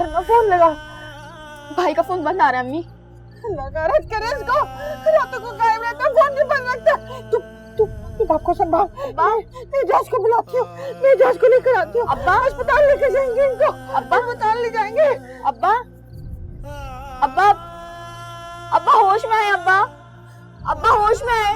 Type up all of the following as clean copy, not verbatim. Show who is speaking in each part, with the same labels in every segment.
Speaker 1: करना, फोन लगा। भाई का फोन बंद आ रहा है अम्मी। लगा रहा करे इसको, रातों को गायब रहता, फोन नहीं बंद रखता। तू बाप को संभाल, मैं जांच को बुलाती हूँ, मैं जांच को लेकर आती हूँ। अब्बा अस्पताल लेकर जाएंगे इनको, अब्बा अस्पताल ले जाएंगे। अब्बा अब्बा अब्बा होश में आए, अब्बा अब्बा होश में आए।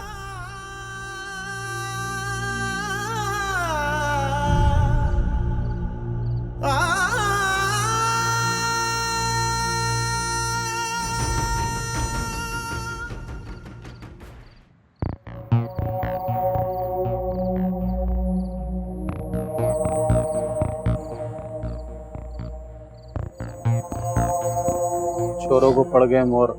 Speaker 2: छोरों को पड़ गए मोर,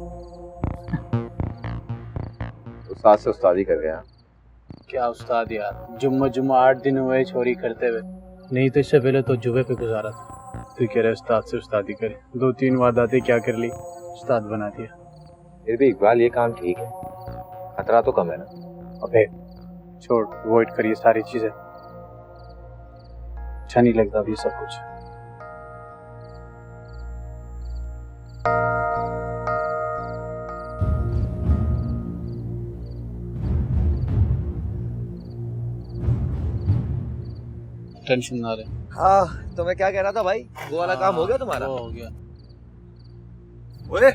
Speaker 3: उस्ताद से उस्तादी कर गया।
Speaker 2: क्या उस्ताद यार, जुम्मा 8 दिन हुए छोरी करते हुए, नहीं तो इससे पहले तो जुबे पे गुजारा था। तू कह रहे उस्ताद से उस्तादी करे, 2-3 वारदातें क्या कर ली, उस्ताद बना दिया।
Speaker 3: फिर भी इकबाल ये काम ठीक है, खतरा तो कम है ना।
Speaker 2: अबे छोड़, अवॉइड करिए सारी चीजें, अच्छा नहीं लगता अभी सब कुछ। टेंशन ना ले।
Speaker 3: हाँ तो मैं क्या कह रहा था भाई, वो वाला काम हो गया तुम्हारा?
Speaker 2: हो गया।
Speaker 4: ओए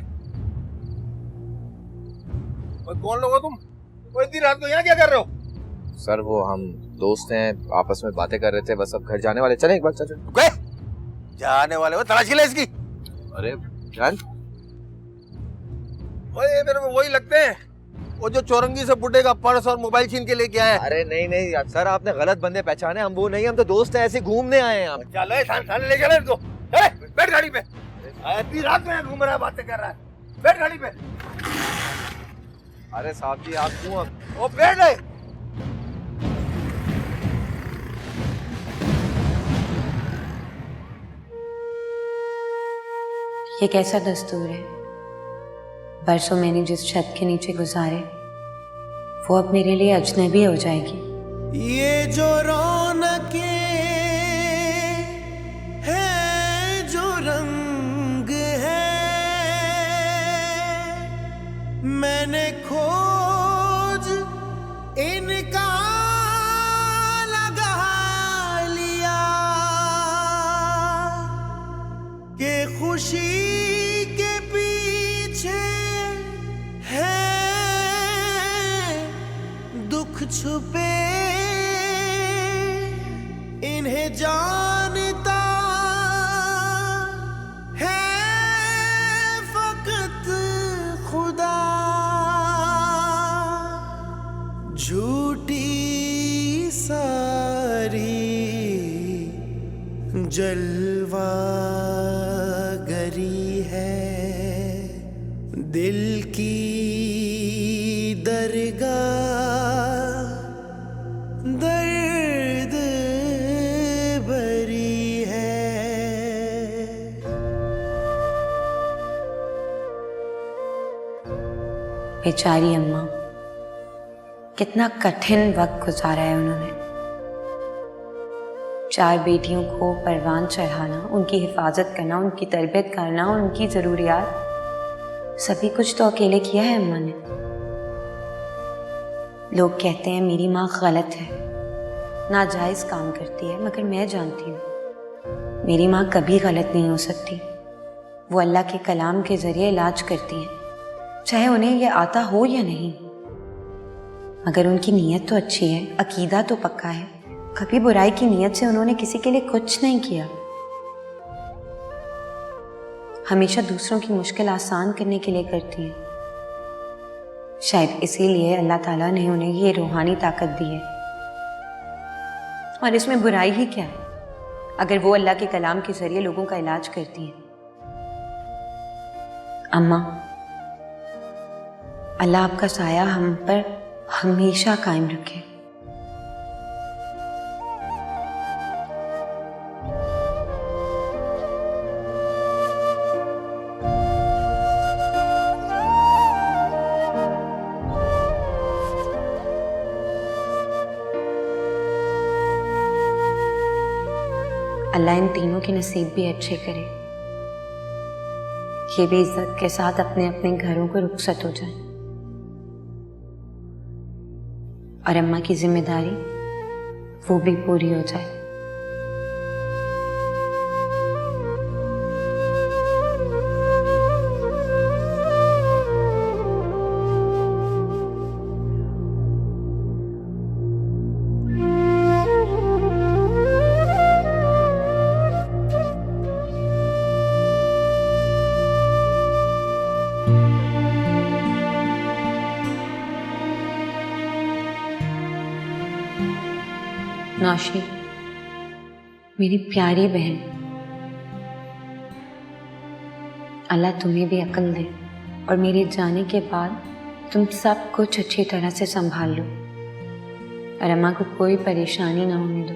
Speaker 4: कौन लोग हो तुम? इतनी रात को यहाँ क्या कर रहे हो?
Speaker 3: सर वो हम दोस्त हैं, आपस में बातें कर रहे थे, बस अब घर जाने वाले। चलें एक बार, चलो।
Speaker 4: गए जाने वाले हो, तलाशी ले इसकी।
Speaker 3: अरे जान,
Speaker 4: ओए मेरे को वही लगते हैं, वो जो चौरंगी से बुड्ढे का पर्स और मोबाइल छीन के लेके आए।
Speaker 3: अरे नहीं सर, आपने गलत बंदे पहचाने, हम वो नहीं, हम तो दोस्त हैं, ऐसे घूमने आए हैं। हम
Speaker 4: चलो थाने ले चले इसको। बैठ गाड़ी पे, इतनी रात में घूम रहा है, बातें कर रहा है, बैठ गाड़ी पे।
Speaker 3: अरे साहब जी आप क्यों अब
Speaker 4: ओ बैठ गए।
Speaker 5: ये कैसा दस्तूर है? बरसों मैंने जिस छत के नीचे गुजारे, वो अब मेरे लिए अजनबी हो जाएगी।
Speaker 6: ये जो रौनकें हैं, जो रंग है, मैंने खोज इनका लगा लिया कि खुशी के पीछे है दुख छुपे, इन्हें जानता है फकत खुदा। झूठी सारी जलवा गरी है, दिल की दरगाह दर्द भरी है।
Speaker 5: बेचारी अम्मा, कितना कठिन वक्त गुजारा है उन्होंने। 4 बेटियों को परवान चढ़ाना, उनकी हिफाजत करना, उनकी तरबियत करना, उनकी ज़रूरियात, सभी कुछ तो अकेले किया है अम्मा ने। लोग कहते हैं मेरी माँ गलत है, नाजायज़ काम करती है, मगर मैं जानती हूँ मेरी माँ कभी गलत नहीं हो सकती। वो अल्लाह के कलाम के ज़रिए इलाज करती हैं, चाहे उन्हें यह आता हो या नहीं। मगर उनकी नीयत तो अच्छी है, अकीदा तो पक्का है, कभी बुराई की नीयत से उन्होंने किसी के लिए कुछ नहीं किया। हमेशा दूसरों की मुश्किल आसान करने के लिए करती हैं। शायद इसीलिए अल्लाह ताला ने उन्हें ये रूहानी ताकत दी है। और इसमें बुराई ही क्या है अगर वो अल्लाह के कलाम के जरिए लोगों का इलाज करती हैं। अम्मा, अल्लाह आपका साया हम पर हमेशा कायम रखे। अल्लाह इन तीनों के नसीब भी अच्छे करे। ये भी इज्जत के साथ अपने अपने घरों को रुखसत हो जाए और अम्मा की जिम्मेदारी वो भी पूरी हो जाए। नौशी, मेरी प्यारी बहन, अल्लाह तुम्हें भी अक्ल दे और मेरे जाने के बाद तुम सब कुछ अच्छी तरह से संभाल लो और अम्मा को कोई परेशानी ना होने दो।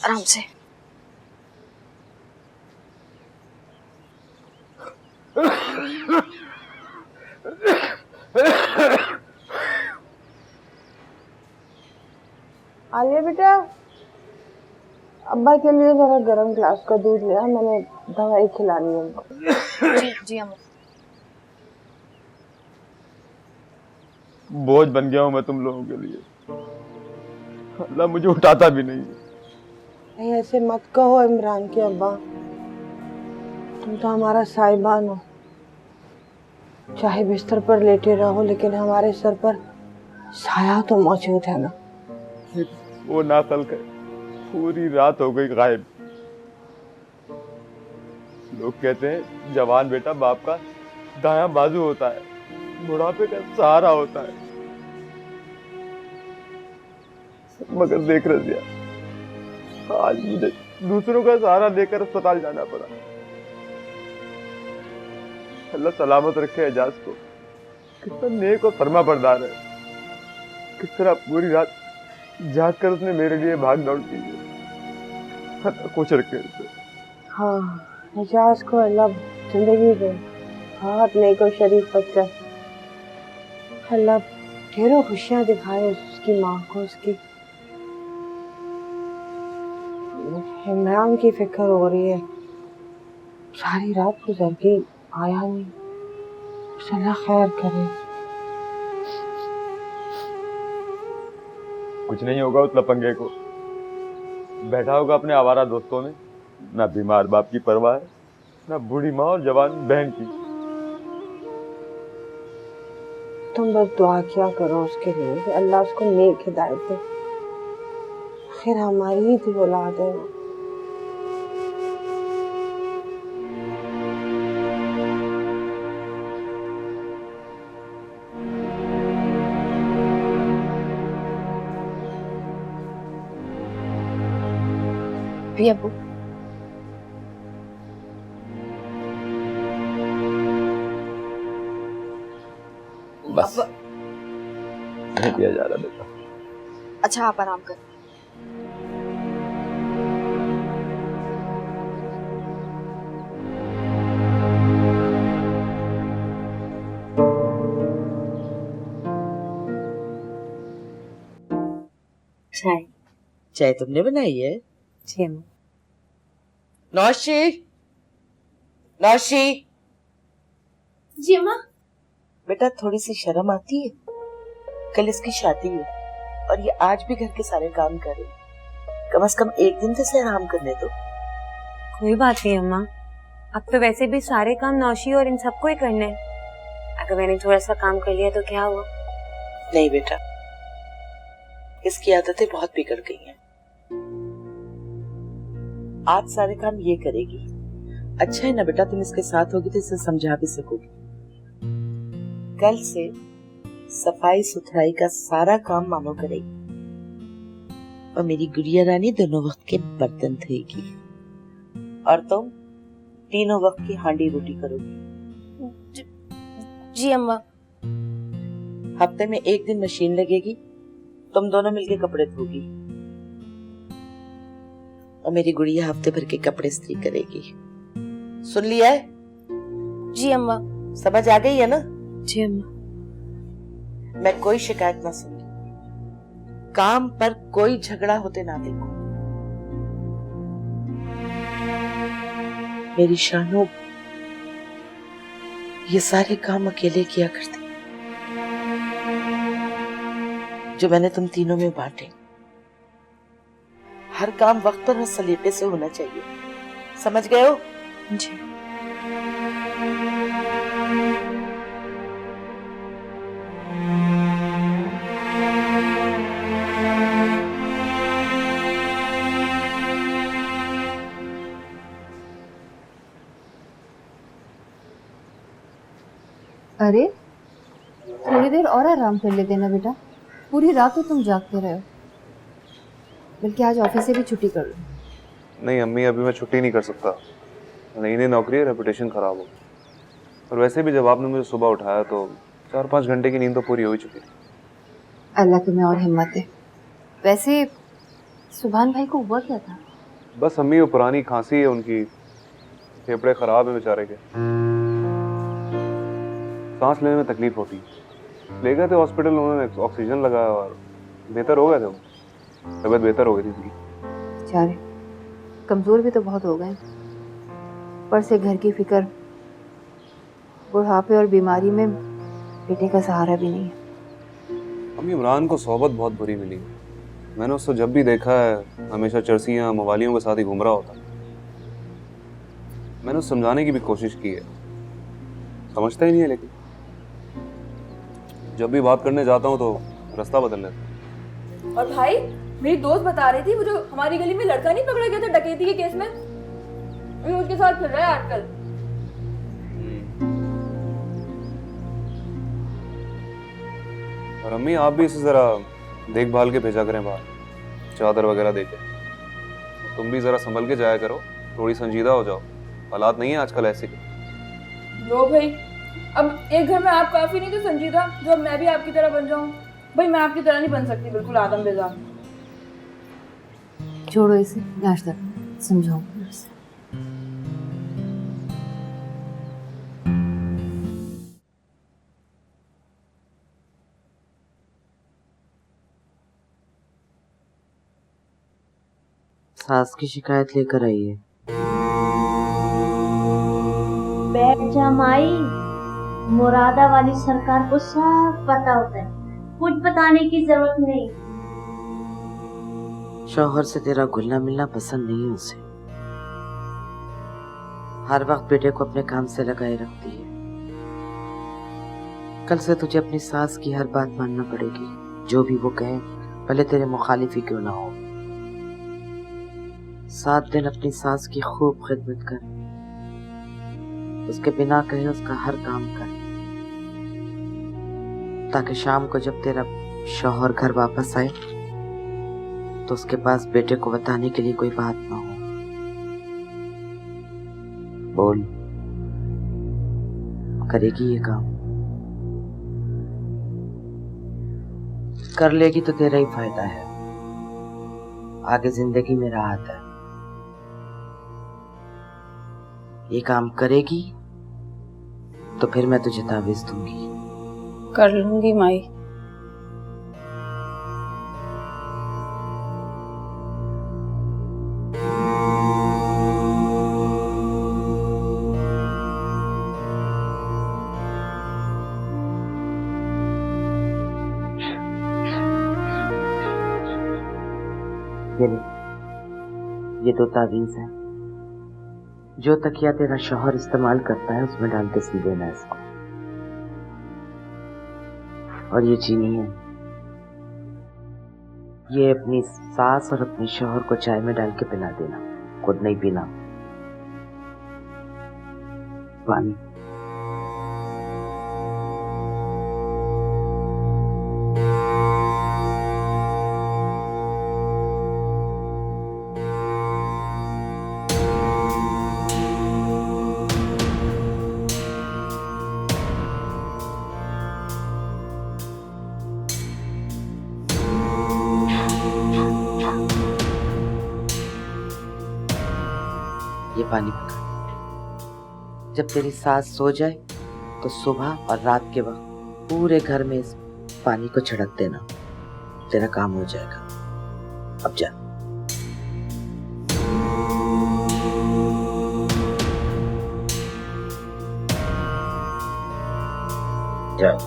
Speaker 1: आराम से। आलिया बेटा, अब्बा के लिए जरा गरम ग्लास का दूध लिया, मैंने दवाई खिलानी है उनको। जी जी अम्मा।
Speaker 4: बोझ बन गया हूं मैं तुम लोगों के लिए। अल्लाह मुझे उठाता भी नहीं।
Speaker 1: नहीं ऐसे मत कहो इमरान के अब्बा, तुम तो हमारा साहिबान हो। चाहे बिस्तर पर लेटे रहो लेकिन हमारे सर पर साया तो मौजूद है ना।
Speaker 4: वो नाकल कर पूरी रात हो गई गायब। लोग कहते हैं जवान बेटा बाप का दायां बाजू होता है, बुढ़ापे का सहारा होता है, मगर देख रजिया आज मुझे दूसरों का सहारा लेकर अस्पताल जाना पड़ा। अल्लाह सलामत रखे एजाज को। कितना नेक और फरमा बरदार है, किस तरह पूरी रात जाग कर उसने मेरे लिए भाग दौड़ की है। कुछ रखे उसे।
Speaker 1: हाँ, एजाज को अल्लाह जिंदगी दे, बहुत नेक और शरीफ बच्चा। अल्लाह ढेरों खुशियां दिखाए उसकी माँ को। उसकी इमरान की फिक्र हो रही है, सारी रात गुजर गई, आया नहीं। अल्लाह खैर करे।
Speaker 4: कुछ नहीं होगा उस लपंगे को, बैठा होगा अपने आवारा दोस्तों में। ना बीमार बाप की परवाह है, ना बूढ़ी माँ और जवान बहन की।
Speaker 1: तुम बस दुआ किया करो उसके लिए कि अल्लाह उसको नेक हिदायत दे। फिर हमारी ही थी औलाद है। भी अबू
Speaker 3: बस नहीं दिया जा रहा बेटा।
Speaker 1: अच्छा आप आराम करें।
Speaker 5: चाय।
Speaker 7: चाय तुमने बनाई है?
Speaker 5: जी अम्मा।
Speaker 7: नौशी, नौशी।
Speaker 1: जी अम्मा।
Speaker 7: बेटा थोड़ी सी शर्म आती है? कल इसकी शादी है और ये आज भी घर के सारे काम कर रही है। कम से कम एक दिन तो से आराम करने दो।
Speaker 5: कोई बात नहीं अम्मा, अब तो वैसे भी सारे काम नौशी और इन सबको ही करने हैं। अगर मैंने थोड़ा सा काम कर लिया तो क्या हुआ?
Speaker 7: नहीं बेटा, इसकी आदतें बहुत बिगड़ गई हैं। आज सारे काम ये करेगी। अच्छा है ना बेटा, तुम इसके साथ होगी तो इसे समझा भी सकोगी। कल से सफाई सुथराई का सारा काम मानो करेगी और मेरी गुड़िया रानी दोनों वक्त के बर्तन धोएगी और तुम तीनों वक्त की हांडी रोटी करोगी।
Speaker 8: जी अम्मा।
Speaker 7: हफ्ते में एक दिन मशीन लगेगी, तुम दोनों मिलके कपड़े धोगी और मेरी गुड़िया हफ्ते भर के कपड़े इस्त्री करेगी। सुन लिया है?
Speaker 8: जी अम्मा।
Speaker 7: समझ आ गई है ना?
Speaker 5: जी अम्मा।
Speaker 7: मैं कोई शिकायत ना सुनूं, काम पर कोई झगड़ा होते ना देखो। मेरी शानू ये सारे काम अकेले किया करती जो मैंने तुम तीनों में बांटे। हर काम वक्त और सलीके से होना चाहिए, समझ गए हो?
Speaker 5: जी।
Speaker 1: अरे थोड़ी देर और आराम कर लेते ना बेटा, पूरी रात तो तुम जागते रहे हो। बल्कि आज ऑफिस से भी छुट्टी कर लो।
Speaker 4: नहीं अम्मी, अभी मैं छुट्टी नहीं कर सकता। नई नई नौकरी है, रेपुटेशन खराब हो। और वैसे भी जब आपने मुझे सुबह उठाया तो 4-5 घंटे की नींद तो पूरी हो ही चुकी थी।
Speaker 1: अल्लाह तुम्हें और हिम्मत दे। वैसे सुभान भाई को हुआ क्या था?
Speaker 4: बस अम्मी, वो पुरानी खांसी है उनकी, फेफड़े खराब है बेचारे के, सांस लेने में तकलीफ होती। ले गए थे हॉस्पिटल, उन्होंने ऑक्सीजन लगाया और बेहतर हो गए थे वो। तबीयत बेहतर हो गई थी उनकी।
Speaker 1: बेचारे कमजोर भी तो बहुत हो गए। पर से घर की फिक्र, बुढ़ापे और बीमारी में बेटे का सहारा भी नहीं है।
Speaker 4: अम्मी, इमरान को सोहबत बहुत बुरी मिली। मैंने उसको जब भी देखा है हमेशा चरसियाँ मवालियों के साथ ही घूम रहा होता। मैंने उसे समझाने की भी कोशिश की है, समझता ही नहीं है। लेकिन जब भी बात करने जाता हूँ तो रास्ता बदल लेता है।
Speaker 9: और भाई, मेरी दोस्त बता रही थी वो जो हमारी गली में लड़का नहीं पकड़ा गया था डकैती के केस में, अभी उसके साथ फिर रहा है आजकल।
Speaker 4: और अम्मी, आप भी इसे जरा देखभाल के भेजा करें बाहर, चादर वगैरह देके। तुम भी जरा संभल के जाया करो, थोड़ी संजीदा हो जाओ। हालात नहीं है आजकल ऐसे के।
Speaker 9: लो भाई, अब एक घर में आप काफी नहीं तो संजीदा, जो अब मैं भी आपकी तरह बन जाऊं। भाई मैं आपकी तरह नहीं बन सकती, बिल्कुल आदम बेजा।
Speaker 1: छोड़ो इसे, नाश्ता समझाओ।
Speaker 7: सास की शिकायत लेकर आई है।
Speaker 10: बैठ जा माई, मुरादा वाली सरकार को सब पता होता है, कुछ बताने की जरूरत नहीं।
Speaker 7: शौहर से तेरा घुलना मिलना पसंद नहीं है उसे। हर वक्त बेटे को अपने काम से लगाए रखती है। कल से तुझे अपनी सास की हर बात मानना पड़ेगी, जो भी वो कहे, भले तेरे मुखालिफ ही क्यों ना हो। 7 दिन अपनी सास की खूब खिदमत कर, उसके बिना कहे उसका हर काम कर, ताकि शाम को जब तेरा शौहर घर वापस आए तो उसके पास बेटे को बताने के लिए कोई बात ना हो। बोल, करेगी ये काम? कर लेगी तो तेरा ही फायदा है, आगे जिंदगी में राहत है। ये काम करेगी तो फिर मैं तुझे ताबीज दूंगी।
Speaker 9: कर लूंगी माई।
Speaker 7: ये तो ताबीज है, जो तकिया तेरा शौहर इस्तेमाल करता है उसमें डाल के सी देना इसको। और ये चीनी है, ये अपनी सास और अपने शौहर को चाय में डाल के पिला देना, खुद नहीं पीना। पानी। पानी पका। जब तेरी सास सो जाए तो सुबह और रात के वक्त पूरे घर में इस पानी को छिड़क देना, तेरा काम हो जाएगा। अब जा। जा।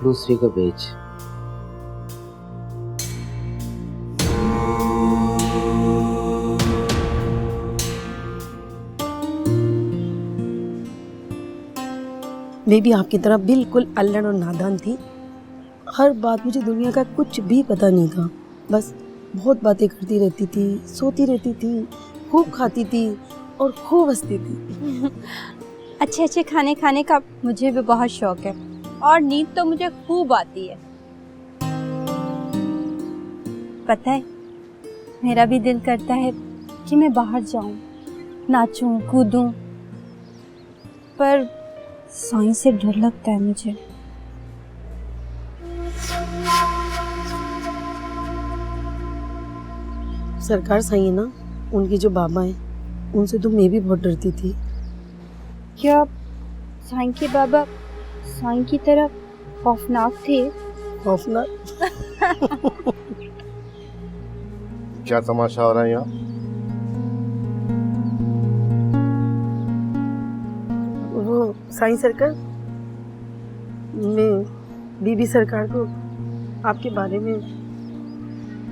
Speaker 7: दूसरी को बेच।
Speaker 11: मैं भी आपकी तरह बिल्कुल अल्लड़ और नादान थी। हर बात मुझे दुनिया का कुछ भी पता नहीं था। बस बहुत बातें करती रहती थी, सोती रहती थी, खूब खाती थी और खूब हंसती थी।
Speaker 8: अच्छे अच्छे खाने खाने का मुझे भी बहुत शौक है और नींद तो मुझे खूब आती है। पता है, मेरा भी दिल करता है कि मैं बाहर जाऊं, नाचूं, कूदूं, पर साईं से डर लगता है मुझे।
Speaker 11: सरकार सही है ना, उनकी जो बाबा हैं उनसे तो मैं भी बहुत डरती थी।
Speaker 8: क्या साईं के बाबा साईं की तरह खौफनाक थे?
Speaker 11: खौफनाक?
Speaker 12: क्या तमाशा हो रहा है यहाँ?
Speaker 11: वो साईं सरकार, मैं बीबी सरकार को आपके बारे में,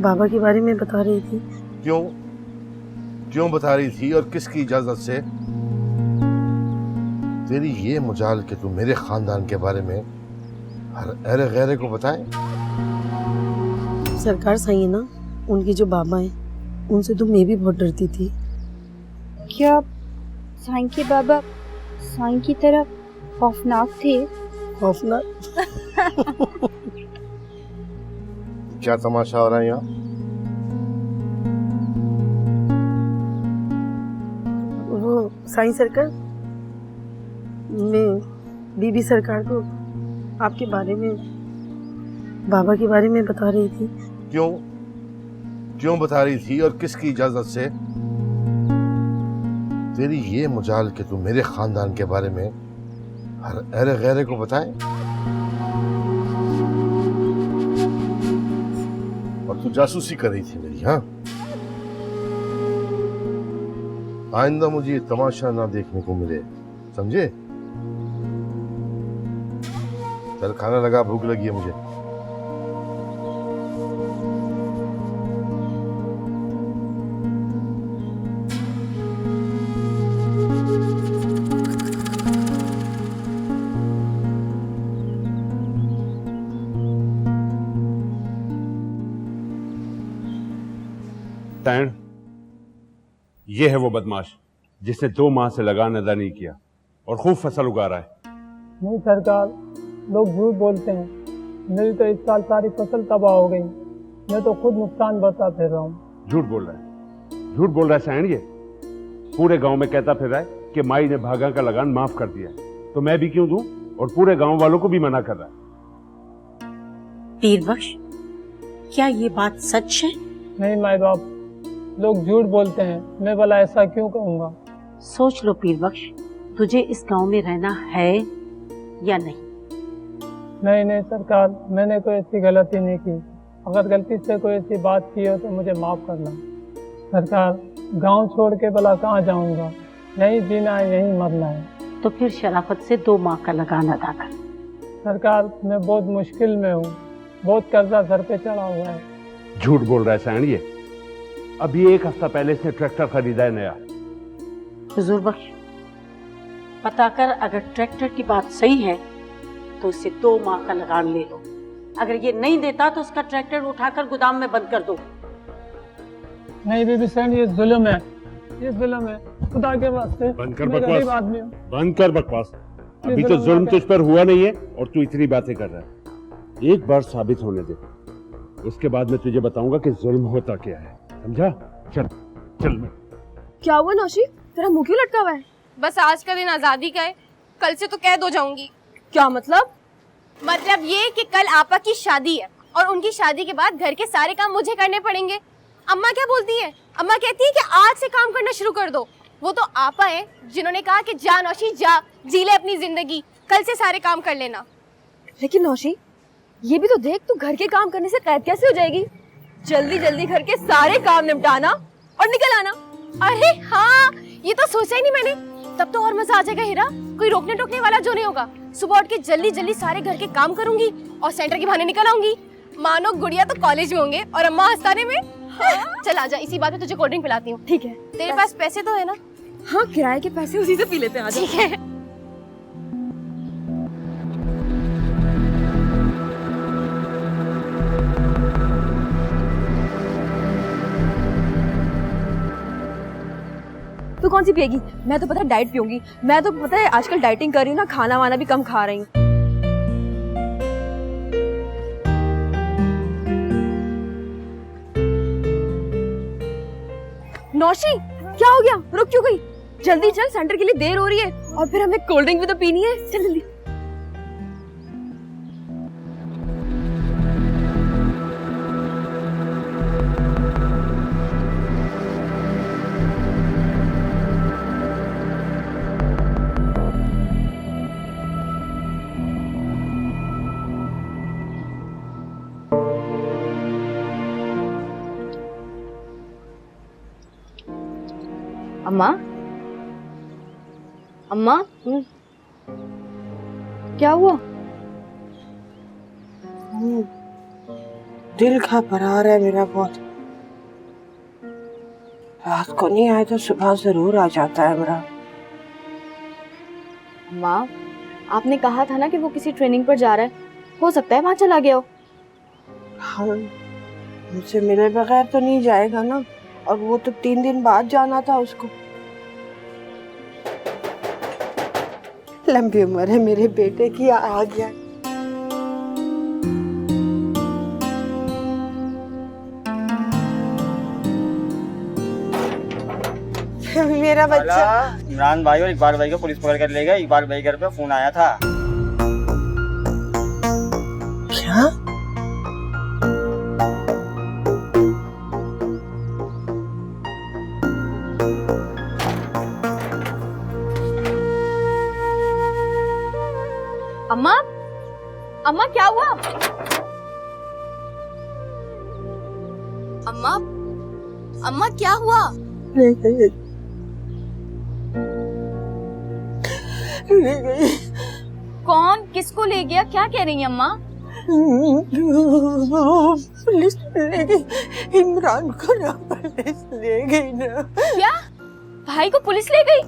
Speaker 11: बाबा के बारे में बता रही थी।
Speaker 12: क्यों बता रही थी और किसकी इजाजत से? तेरी ये मुजाल कि तू मेरे खानदान के बारे में हर अहले गैरे को बताए?
Speaker 11: सरकार सही है ना, उनके जो बाबा हैं उनसे तो मैं भी बहुत डरती थी।
Speaker 8: क्या साईं के बाबा साईं की तरह खौफनाक थे?
Speaker 11: खौफनाक?
Speaker 12: क्या तमाशा हो रहा है यहाँ?
Speaker 11: वो साईं सरकार, मैं बीबी सरकार को आपके बारे में, बाबा के बारे में बता रही थी।
Speaker 12: क्यों बता रही थी और किसकी इजाजत से? तेरी ये मुजाल कि तू मेरे खानदान के बारे में हर अहले गैरे को बताए? और तू जासूसी कर रही थी मेरी? हाँ, आइंदा मुझे ये तमाशा ना देखने को मिले, समझे? चल खाना लगा, भूख लगी है मुझे।
Speaker 13: तैन, ये है वो बदमाश जिसने 2 माह से लगान अदा नहीं किया और खूब फसल उगा रहा है।
Speaker 14: नहीं सरकार, लोग झूठ बोलते हैं। मेरी तो इस साल सारी फसल तबाह हो गई। मैं तो खुद नुकसान बरता फिर रहा हूँ।
Speaker 13: झूठ बोल रहा है, झूठ बोल रहा है सैन। ये पूरे गांव में कहता फिर रहा है कि माई ने भागा का लगान माफ कर दिया, तो मैं भी क्यों दूं? और पूरे गांव वालों को भी मना कर रहा है।
Speaker 10: पीरबख्श, क्या ये बात सच है?
Speaker 14: नहीं माई बाप, लोग झूठ बोलते हैं। मैं भला ऐसा क्यों कहूँगा?
Speaker 10: सोच लो पीरबख्श, तुझे इस गांव में रहना है या नहीं?
Speaker 14: नहीं सरकार, मैंने कोई ऐसी गलती नहीं की। अगर गलती से कोई ऐसी बात की हो तो मुझे माफ करना। सरकार, गांव छोड़ के भला कहाँ जाऊंगा? यहीं जीना है, यहीं मरना है।
Speaker 10: तो फिर शराफत से 2 माह का लगान अदा कर।
Speaker 14: सरकार, मैं बहुत मुश्किल में हूँ, बहुत कर्जा सर पे चढ़ा हुआ है।
Speaker 13: झूठ बोल रहा है सैन। ये अभी 1 हफ्ता पहले इसने ट्रैक्टर खरीदा है नया।
Speaker 10: हुजूर बख्श, पता कर, अगर ट्रैक्टर की बात सही है तो उससे 2 माह का लगान ले लो। अगर ये नहीं देता तो उसका ट्रैक्टर उठाकर गोदाम में बंद कर दो।
Speaker 14: नहीं बीबी सैन, ये जुल्म है, ये जुल्म है। खुदा के वास्ते
Speaker 13: बंद कर
Speaker 14: मैं
Speaker 13: बकवास,
Speaker 14: गरीब आदमी हूँ।
Speaker 13: बंद कर बकवास। अभी तो जुल्म तुझ पर हुआ नहीं है और तू इतनी बातें कर रहा है। एक बार साबित होने दे, उसके बाद मैं तुझे बताऊंगा कि जुल्म होता क्या है, समझा? चल चल।
Speaker 9: क्या हुआ नौशी, तेरा मुंह क्यों लटका हुआ है?
Speaker 15: बस आज का दिन आजादी का है, कल से तो कैद हो जाऊंगी।
Speaker 9: क्या मतलब?
Speaker 15: मतलब ये कि कल आपा की शादी है और उनकी शादी के बाद घर के सारे काम मुझे करने पड़ेंगे। अम्मा क्या बोलती है? अम्मा कहती है कि आज से काम करना शुरू कर दो। वो तो आपा है जिन्होंने कहा कि जा नौशी जा, जी ले अपनी जिंदगी, कल से सारे काम कर लेना।
Speaker 9: लेकिन नौशी, ये भी तो देख, तू घर के काम करने से कैद कैसे हो जाएगी? जल्दी जल्दी घर के सारे काम निपटाना और निकल आना।
Speaker 15: अरे हाँ, ये तो सोचा ही नहीं मैंने। तब तो और मजा आ जाएगा हीरा, कोई रोकने टोकने वाला जो नहीं होगा। सुबह उठ के जल्दी जल्दी सारे घर के काम करूंगी और सेंटर के बहाने निकल आऊंगी। मानो गुड़िया तो कॉलेज में होंगे और अम्मा आस्थाने में। हाँ। चल आजा, इसी बात में तुझे कोल्ड ड्रिंक पिलाती हूँ।
Speaker 9: ठीक है।
Speaker 15: तेरे पास पैसे तो है ना?
Speaker 9: हाँ, किराए के पैसे उसी से पी लेते हैं।
Speaker 15: ठीक है।
Speaker 9: तू कौन सी पिएगी? मैं तो पता है डाइट पीऊंगी। मैं तो पता है आजकल डाइटिंग कर रही हूँ ना, खाना वाना भी कम खा रही हूँ। नौशी, क्या हो गया? रुक क्यों गई? जल्दी चल, सेंटर के लिए देर हो रही है और फिर हमें कोल्ड ड्रिंक भी तो पीनी है। चल जल्दी। अम्मा, अम्मा, क्या हुआ?
Speaker 1: दिल घबरा रहा है मेरा बहुत। रात को नहीं आए तो सुबह जरूर आ जाता है मेरा।
Speaker 9: अम्मा, आपने कहा था ना कि वो किसी ट्रेनिंग पर जा रहा है, हो सकता है वहां चला गया हो।
Speaker 1: हाँ, मुझसे मिले बगैर तो नहीं जाएगा ना, और वो तो 3 दिन बाद जाना था उसको। लंबी उम्र है मेरे बेटे की, आ गया। मेरा बच्चा।
Speaker 16: इमरान भाई और इकबाल भाई को पुलिस पकड़ कर ले गई। इकबाल भाई घर पे फोन आया था।
Speaker 1: क्या?
Speaker 9: अम्मा, अम्मा क्या हुआ?
Speaker 15: अम्मा, अम्मा क्या हुआ?
Speaker 1: ले गई।
Speaker 9: कौन? किसको ले गया? क्या कह रही है अम्मा?
Speaker 1: पुलिस ले गई। इमरान को ना पुलिस ले गई ना।
Speaker 9: क्या? भाई को पुलिस ले गई?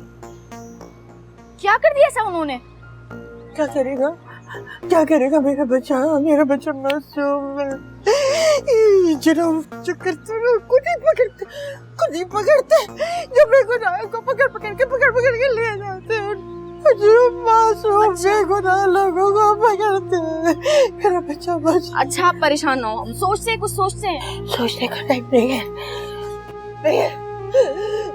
Speaker 9: क्या कर दिया ऐसा उन्होंने?
Speaker 1: क्या करेगा? क्या करेगा मेरा बच्चा? मेरा बच्चा मासूम है। जो करते खुद ही पकड़ते जब मैं गुनाह को पकड़ के ले जाते हैं। जो मासूम बेगुनाह लोगों को पकड़ते हैं। मेरा बच्चा बच।
Speaker 9: अच्छा, आप परेशान ना हो, हम सोचते हैं, कुछ सोचते हैं।
Speaker 1: सोचने का टाइम नहीं है, नहीं है।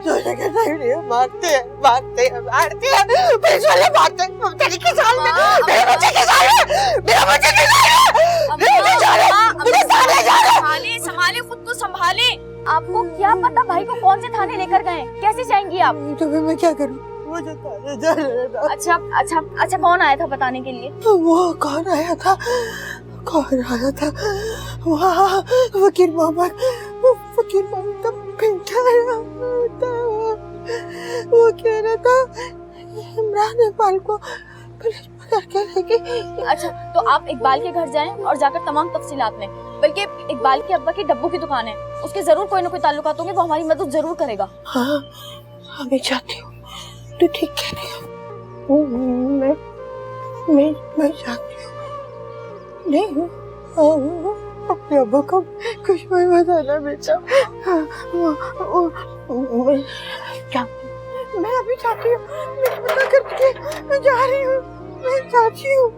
Speaker 1: सोचने का टाइम नहीं है। मारते हैं पुलिस वाले, मारते हैं। मेरे बच्चे के साथ मेरे बच्चे के साथ
Speaker 9: संभाले खुद को, संभाले। आपको क्या पता भाई को कौन से थाने लेकर गए? कैसे जाएंगी आप?
Speaker 1: तो मैं क्या करूं? मुझे थाने जाने देना।
Speaker 9: अच्छा, कौन आया था बताने के लिए?
Speaker 1: वो कौन आया था? वहाँ वकील मोहम्मद का बेटा आया था। वो कह रहा था इमरान इकबाल को पुलिस पकड़ के लेगी।
Speaker 9: अच्छा, तो आप इकबाल के घर जाएं और जाकर तमाम तफसीलात लें। बल्कि इकबाल के अब्बा की डब्बू की दुकान है, उसके जरूर कोई ना कोई ताल्लुकात होंगे, वो हमारी मदद जरूर करेगा।
Speaker 1: हाँ, मैं चाहती हूँ। तू ठीक कह रही हो। मैं चाहती हूँ। नहीं, अपने अब्बा को कुछ मत बताना बेटा। मैं अभी चाहती हूँ, मैं करके मैं जा रही हूँ। मैं चाहती हूँ।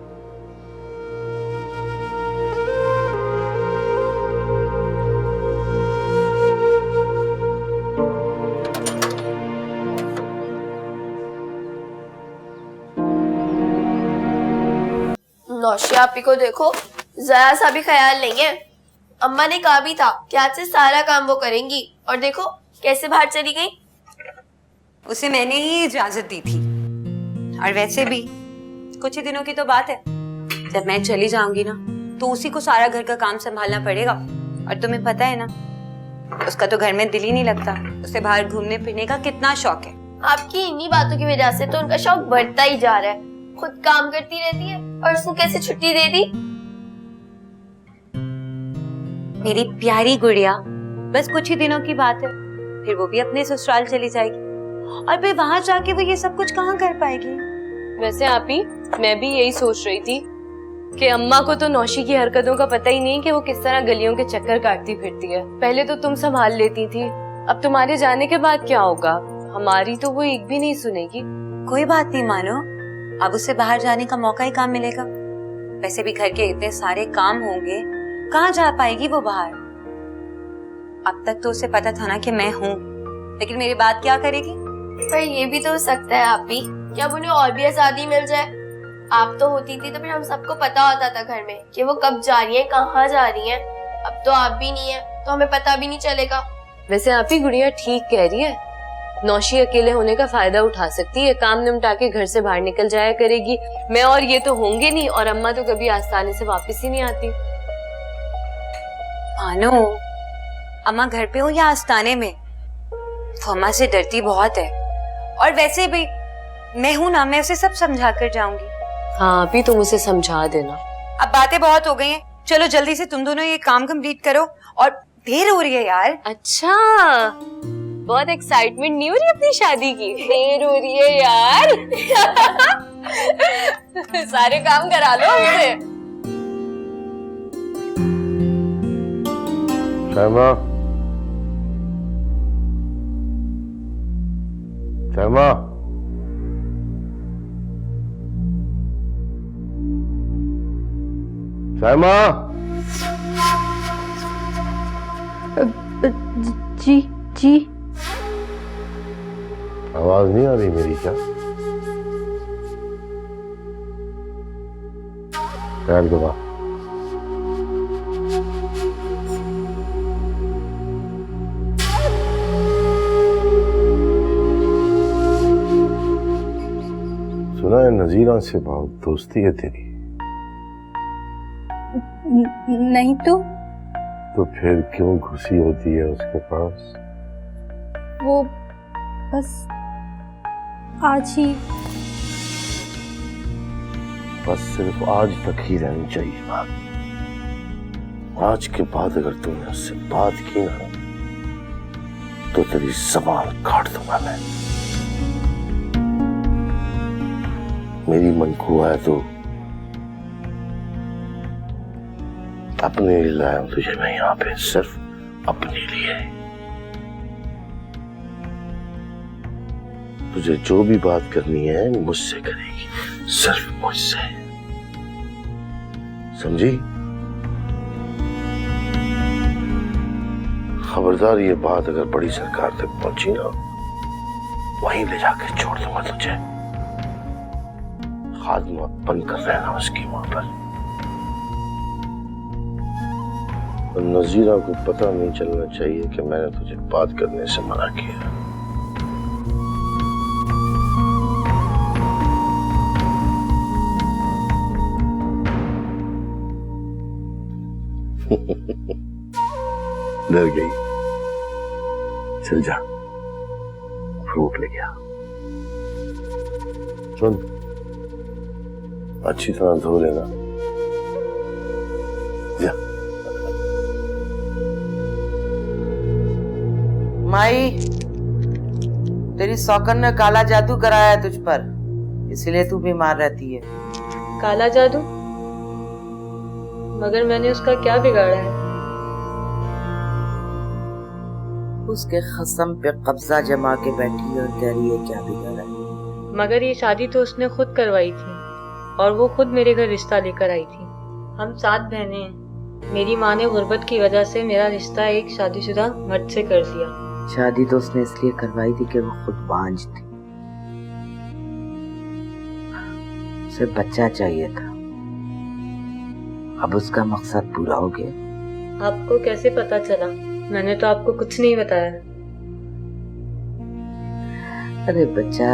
Speaker 15: नौशी, आप ही को देखो, जरा सा भी ख्याल नहीं है। अम्मा ने कहा भी था कि आज से सारा काम वो करेंगी, और देखो कैसे बाहर चली गई।
Speaker 5: उसे मैंने ही इजाजत दी थी, और वैसे भी कुछ ही दिनों की तो बात है। जब मैं चली जाऊंगी ना तो उसी को सारा घर का काम संभालना पड़ेगा। और तुम्हें पता है ना, उसका तो घर में दिल ही नहीं लगता। उसे बाहर घूमने फिरने का कितना शौक है।
Speaker 15: आपकी इन्हीं बातों की वजह से तो उनका शौक बढ़ता ही जा रहा है। खुद काम करती रहती है और उसको कैसे छुट्टी दे दी।
Speaker 5: मेरी प्यारी गुड़िया, बस कुछ ही दिनों की बात है, फिर वो भी अपने ससुराल चली जाएगी, और फिर वहां जाके वो ये सब कुछ कहाँ कर पाएगी।
Speaker 9: वैसे आप ही, मैं भी यही सोच रही थी कि अम्मा को तो नौशी की हरकतों का पता ही नहीं कि वो किस तरह गलियों के चक्कर काटती फिरती है। पहले तो तुम संभाल लेती थी, अब तुम्हारे जाने के बाद क्या होगा? हमारी तो वो एक भी नहीं सुनेगी।
Speaker 5: कोई बात नहीं मानो, अब उसे बाहर जाने का मौका ही कहाँ मिलेगा। वैसे भी घर के इतने सारे काम होंगे, कहाँ जा पाएगी वो बाहर। अब तक तो उसे पता था ना कि मैं हूँ, लेकिन मेरी बात क्या करेगी।
Speaker 15: पर ये भी तो हो सकता है आप ही कि अब उन्हें और भी आजादी मिल जाए। आप तो होती थी तो फिर हम सबको पता होता था घर में कि वो कब जा रही है, कहाँ जा रही है। अब तो आप भी नहीं है तो हमें पता भी नहीं चलेगा।
Speaker 9: वैसे आप ही गुड़िया ठीक कह रही है, नौशी अकेले होने का फायदा उठा सकती है, काम निपटा के घर से बाहर निकल जाया करेगी। मैं और ये तो होंगे नहीं, और अम्मा तो कभी आस्थाने से वापस ही नहीं आती।
Speaker 5: मानो, अम्मा घर पे हो या आस्थाने में, वो अम्मा से डरती बहुत है। और वैसे भी मैं हूं ना, मैं उसे सब समझा कर जाऊंगी।
Speaker 9: हाँ अभी तुम उसे समझा देना।
Speaker 5: अब बातें बहुत हो गई हैं, चलो जल्दी से तुम दोनों ये काम कंप्लीट करो, और देर हो रही है यार।
Speaker 9: अच्छा, बहुत एक्साइटमेंट नहीं हो रही अपनी शादी की? देर हो रही है यार। सारे काम करा लो हमसे।
Speaker 12: शर्मा, शर्मा, शर्मा।
Speaker 8: जी जी।
Speaker 12: आवाज नहीं आ रही मेरी क्या? पैर दबा। सुना है नजीरा से बहुत दोस्ती है तेरी।
Speaker 8: नहीं तो
Speaker 12: फिर क्यों घुसी होती है उसके पास?
Speaker 8: वो बस आज ही।
Speaker 12: बस सिर्फ आज तक ही रहनी चाहिए बात। आज के बाद अगर तुमने उससे बात की ना तो तेरी ज़बान काट दूंगा मैं। मेरी मनकू है तो अपने लिए लाया हूं तुझे मैं यहाँ पे, सिर्फ अपने लिए। तुझे जो भी बात करनी है मुझसे करेगी, सिर्फ मुझसे, समझी? खबरदार ये बात अगर बड़ी सरकार तक पहुंची ना, वहीं ले जाके छोड़ दूंगा तुझे। खादमा बंद कर रहना उसकी वहां पर। नजीरा को पता नहीं चलना चाहिए कि मैंने तुझे बात करने से मना किया। डर गई? चल जा, फ्रूट ले गया। सुन, अच्छी तरह धो लेना। जा।
Speaker 7: माई, तेरी सौकन ने काला जादू कराया है तुझ पर, इसलिए तू बीमार रहती है।
Speaker 9: काला जादू? मगर मैंने उसका क्या बिगाड़ा है?
Speaker 7: उसके खसम पे कब्जा जमा के बैठी है और कह रही है क्या बिगाड़ा है।
Speaker 9: मगर ये शादी तो उसने खुद करवाई थी, और वो खुद मेरे घर रिश्ता लेकर आई थी। हम 7 बहनें हैं। मेरी माँ ने गुर्बत की वजह से मेरा रिश्ता एक शादीशुदा मर्द से कर दिया।
Speaker 7: शादी तो उसने इसलिए करवाई थी कि वो खुद बांझ थी, उसे बच्चा चाहिए था। अब उसका मकसद पूरा हो गया।
Speaker 9: आपको कैसे पता चला? मैंने तो आपको कुछ नहीं बताया।
Speaker 7: अरे बच्चा,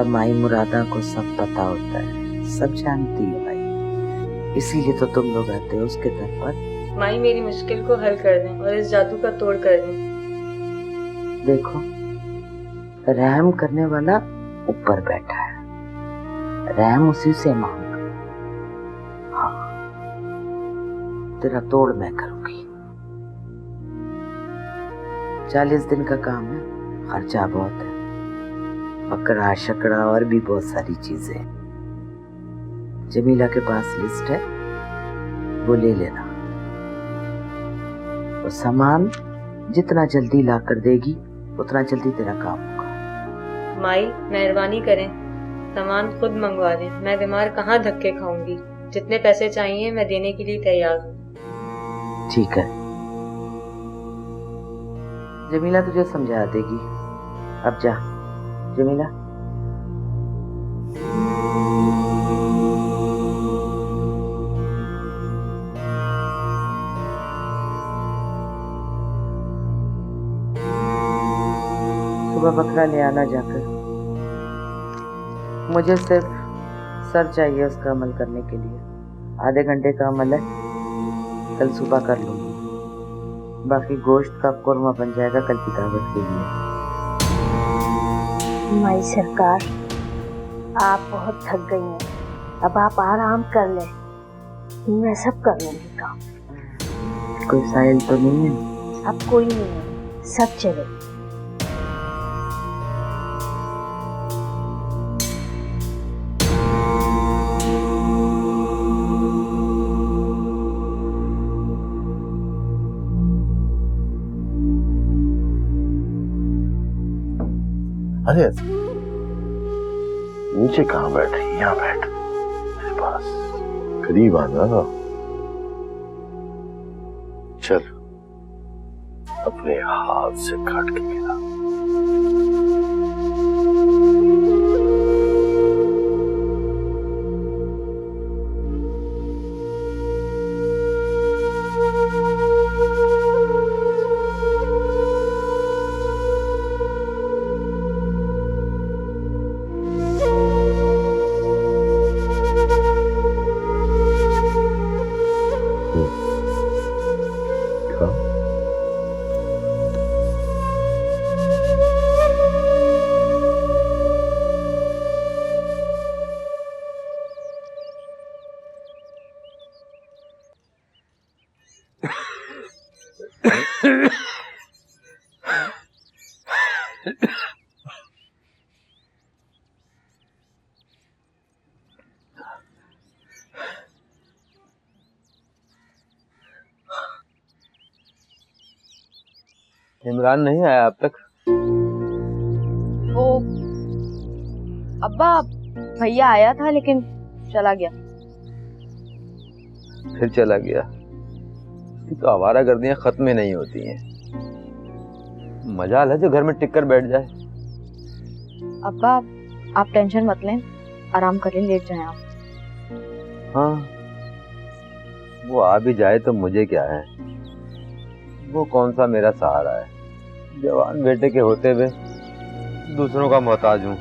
Speaker 7: माई मुरादा को सब पता होता है, सब जानती है भाई, इसीलिए तो तुम लोग आते हो उसके दर पर।
Speaker 9: माई मेरी मुश्किल को हल कर दें और इस जादू का तोड़ कर दें।
Speaker 7: देखो, रहम करने वाला ऊपर बैठा है, रहम उसी से मांग। हाँ, तेरा तोड़ मैं करूंगी। 40 दिन का काम है, खर्चा बहुत है, बकरा शकड़ा और भी बहुत सारी चीजें। जमीला के पास लिस्ट है, वो ले लेना। वो सामान जितना जल्दी ला कर देगी उतना जल्दी तेरा काम होगा।
Speaker 9: माई मेहरबानी करें, सामान खुद मंगवा दें। मैं बीमार कहाँ धक्के खाऊंगी। जितने पैसे चाहिए मैं देने के लिए तैयार हूँ।
Speaker 7: ठीक है, जमीला तुझे समझा देगी। अब जा जमीला। सुबह बकरा ले आना जाकर। मुझे सिर्फ सर चाहिए उसका अमल करने के लिए। आधे घंटे का अमल है, कल सुबह कर लूंगी। बाकी गोश्त का कोरमा बन जाएगा कल की दावत के लिए।
Speaker 8: माई सरकार, आप बहुत थक गई हैं, अब आप आराम कर लें, मैं सब कर लूंगी काम।
Speaker 7: कोई साहिल तो नहीं है?
Speaker 8: अब कोई नहीं है, सब चले।
Speaker 12: अरे नीचे कहाँ बैठ रही, यहाँ बैठ मेरे पास, करीब आना। चल अपने हाथ से काट के खिला।
Speaker 3: इमरान नहीं आया अब तक?
Speaker 15: वो अब्बा, भैया आया था लेकिन चला गया।
Speaker 3: फिर चला गया? इसकी तो आवारागर्दियां खत्म ही नहीं होती हैं। मजाल है जो घर में टिक कर बैठ जाए।
Speaker 15: अब्बा, आप टेंशन मत लें, आराम करें, लेट जाएं आप।
Speaker 3: हाँ, वो आ भी जाए तो मुझे क्या है, वो कौन सा मेरा सहारा है। जवान बेटे के होते हुए दूसरों का मोहताज हूँ।